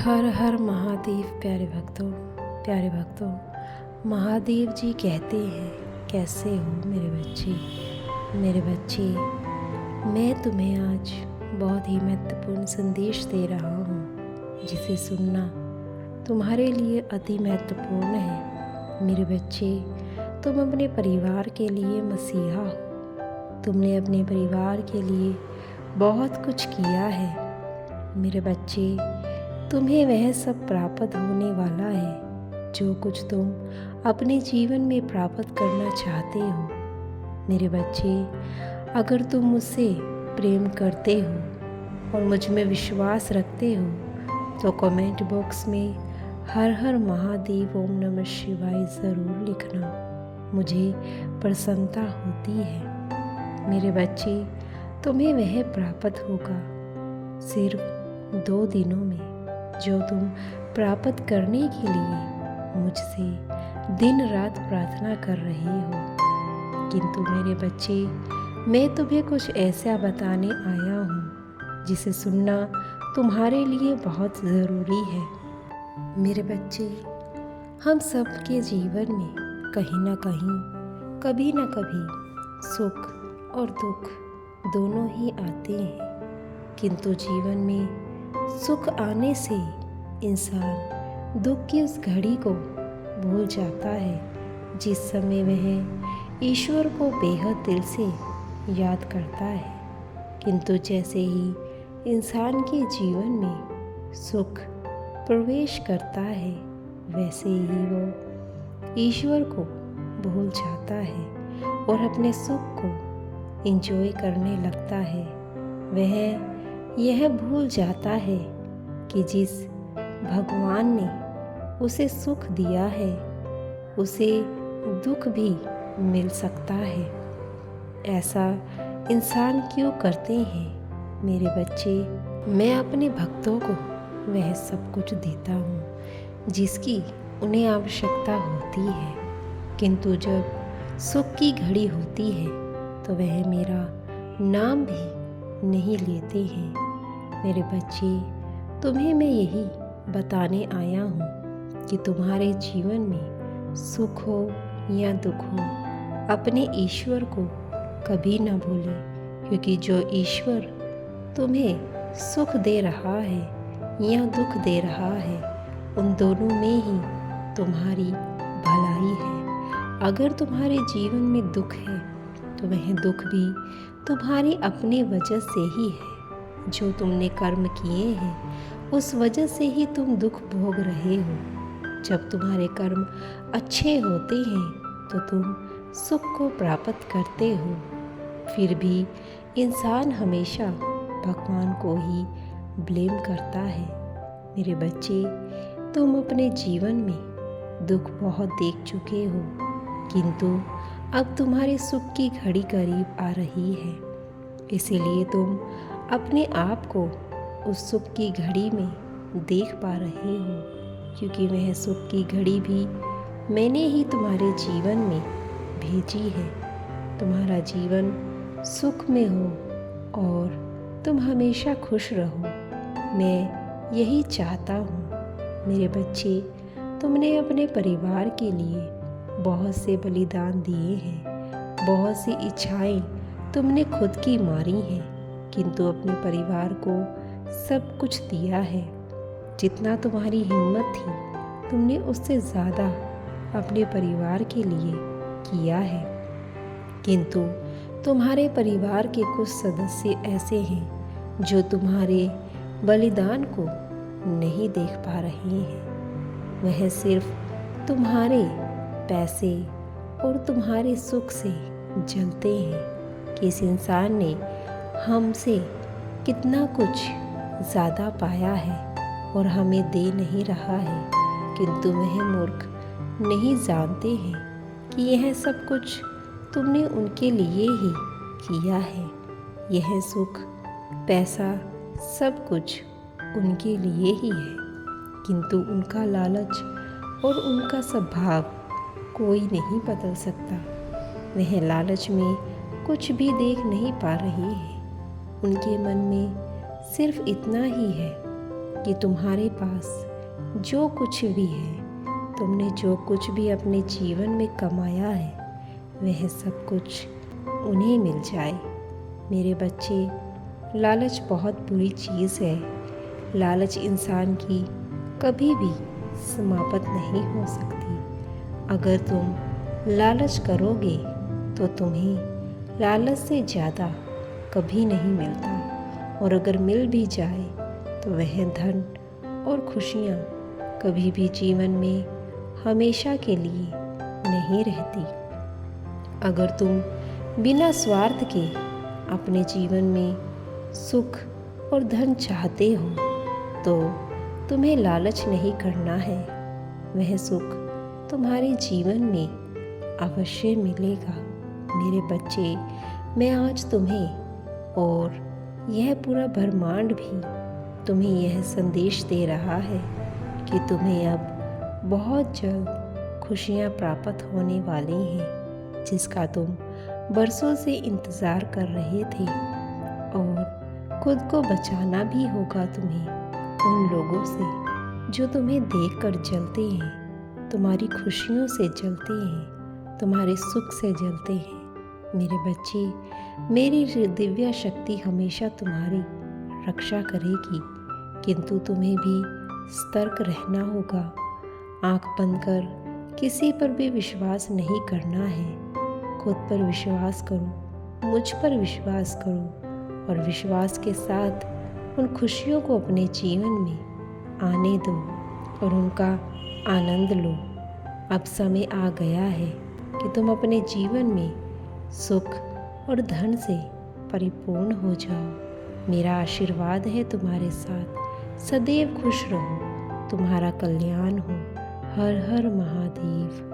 हर हर महादेव। प्यारे भक्तों, महादेव जी कहते हैं, कैसे हो मेरे बच्चे। मैं तुम्हें आज बहुत ही महत्वपूर्ण संदेश दे रहा हूँ, जिसे सुनना तुम्हारे लिए अति महत्वपूर्ण है। मेरे बच्चे, तुम अपने परिवार के लिए मसीहा हो। तुमने अपने परिवार के लिए बहुत कुछ किया है। मेरे बच्चे, तुम्हें वह सब प्राप्त होने वाला है जो कुछ तुम अपने जीवन में प्राप्त करना चाहते हो। मेरे बच्चे, अगर तुम मुझसे प्रेम करते हो और मुझ में विश्वास रखते हो तो कमेंट बॉक्स में हर हर महादेव ओम नमः शिवाय ज़रूर लिखना। मुझे प्रसन्नता होती है। मेरे बच्चे, तुम्हें वह प्राप्त होगा सिर्फ 2 दिनों में, जो तुम प्राप्त करने के लिए मुझसे दिन रात प्रार्थना कर रहे हो। किंतु मेरे बच्चे, मैं तुम्हें कुछ ऐसा बताने आया हूँ जिसे सुनना तुम्हारे लिए बहुत ज़रूरी है। मेरे बच्चे, हम सबके जीवन में कहीं ना कहीं, कभी ना कभी सुख और दुख दोनों ही आते हैं। किंतु जीवन में सुख आने से इंसान दुख की उस घड़ी को भूल जाता है, जिस समय वह ईश्वर को बेहद दिल से याद करता है। किंतु जैसे ही इंसान के जीवन में सुख प्रवेश करता है, वैसे ही वो ईश्वर को भूल जाता है और अपने सुख को एंजॉय करने लगता है। वह यह भूल जाता है कि जिस भगवान ने उसे सुख दिया है, उसे दुख भी मिल सकता है। ऐसा इंसान क्यों करते हैं? मेरे बच्चे, मैं अपने भक्तों को वह सब कुछ देता हूँ जिसकी उन्हें आवश्यकता होती है, किंतु जब सुख की घड़ी होती है तो वह मेरा नाम भी नहीं लेते हैं। मेरे बच्चे, तुम्हें मैं यही बताने आया हूँ कि तुम्हारे जीवन में सुख हो या दुख हो, अपने ईश्वर को कभी न भूले, क्योंकि जो ईश्वर तुम्हें सुख दे रहा है या दुख दे रहा है, उन दोनों में ही तुम्हारी भलाई है। अगर तुम्हारे जीवन में दुख है तो वह दुख भी तुम्हारी अपनी वजह से ही है। जो तुमने कर्म किए हैं, उस वजह से ही तुम दुख भोग रहे हो। जब तुम्हारे कर्म अच्छे होते हैं तो तुम सुख को प्राप्त करते हो। फिर भी इंसान हमेशा भगवान को ही ब्लेम करता है। मेरे बच्चे, तुम अपने जीवन में दुख बहुत देख चुके हो, किंतु अब तुम्हारे सुख की घड़ी करीब आ रही है। इसीलिए तुम अपने आप को उस सुख की घड़ी में देख पा रहे हो, क्योंकि वह सुख की घड़ी भी मैंने ही तुम्हारे जीवन में भेजी है। तुम्हारा जीवन सुख में हो और तुम हमेशा खुश रहो, मैं यही चाहता हूँ। मेरे बच्चे, तुमने अपने परिवार के लिए बहुत से बलिदान दिए हैं, बहुत सी इच्छाएं तुमने खुद की मारी हैं, किंतु अपने परिवार को सब कुछ दिया है। जितना तुम्हारी हिम्मत थी, तुमने उससे ज़्यादा अपने परिवार के लिए किया है। किंतु तुम्हारे परिवार के कुछ सदस्य ऐसे हैं जो तुम्हारे बलिदान को नहीं देख पा रहे हैं। वह सिर्फ तुम्हारे पैसे और तुम्हारे सुख से जलते हैं कि इस इंसान ने हमसे कितना कुछ ज़्यादा पाया है और हमें दे नहीं रहा है। किंतु वह मूर्ख नहीं जानते हैं कि यह सब कुछ तुमने उनके लिए ही किया है। यह सुख, पैसा, सब कुछ उनके लिए ही है, किंतु उनका लालच और उनका स्वभाव कोई नहीं बदल सकता। वह लालच में कुछ भी देख नहीं पा रहे हैं। उनके मन में सिर्फ इतना ही है कि तुम्हारे पास जो कुछ भी है, तुमने जो कुछ भी अपने जीवन में कमाया है, वह सब कुछ उन्हें मिल जाए। मेरे बच्चे, लालच बहुत बुरी चीज़ है। लालच इंसान की कभी भी समाप्त नहीं हो सकती। अगर तुम लालच करोगे तो तुम्हें लालच से ज़्यादा कभी नहीं मिलता, और अगर मिल भी जाए तो वह धन और खुशियाँ कभी भी जीवन में हमेशा के लिए नहीं रहती। अगर तुम बिना स्वार्थ के अपने जीवन में सुख और धन चाहते हो तो तुम्हें लालच नहीं करना है। वह सुख तुम्हारे जीवन में अवश्य मिलेगा। मेरे बच्चे, मैं आज तुम्हें और यह पूरा ब्रह्मांड भी तुम्हें यह संदेश दे रहा है कि तुम्हें अब बहुत जल्द खुशियाँ प्राप्त होने वाली हैं, जिसका तुम बरसों से इंतज़ार कर रहे थे। और खुद को बचाना भी होगा तुम्हें उन लोगों से जो तुम्हें देखकर जलते हैं, तुम्हारी खुशियों से जलते हैं, तुम्हारे सुख से जलते हैं। मेरे बच्चे, मेरी दिव्य शक्ति हमेशा तुम्हारी रक्षा करेगी, किंतु तुम्हें भी सतर्क रहना होगा। आँख बंद कर किसी पर भी विश्वास नहीं करना है। खुद पर विश्वास करो, मुझ पर विश्वास करो, और विश्वास के साथ उन खुशियों को अपने जीवन में आने दो और उनका आनंद लो। अब समय आ गया है कि तुम अपने जीवन में सुख और धन से परिपूर्ण हो जाओ। मेरा आशीर्वाद है तुम्हारे साथ। सदैव खुश रहो। तुम्हारा कल्याण हो। हर हर महादेव।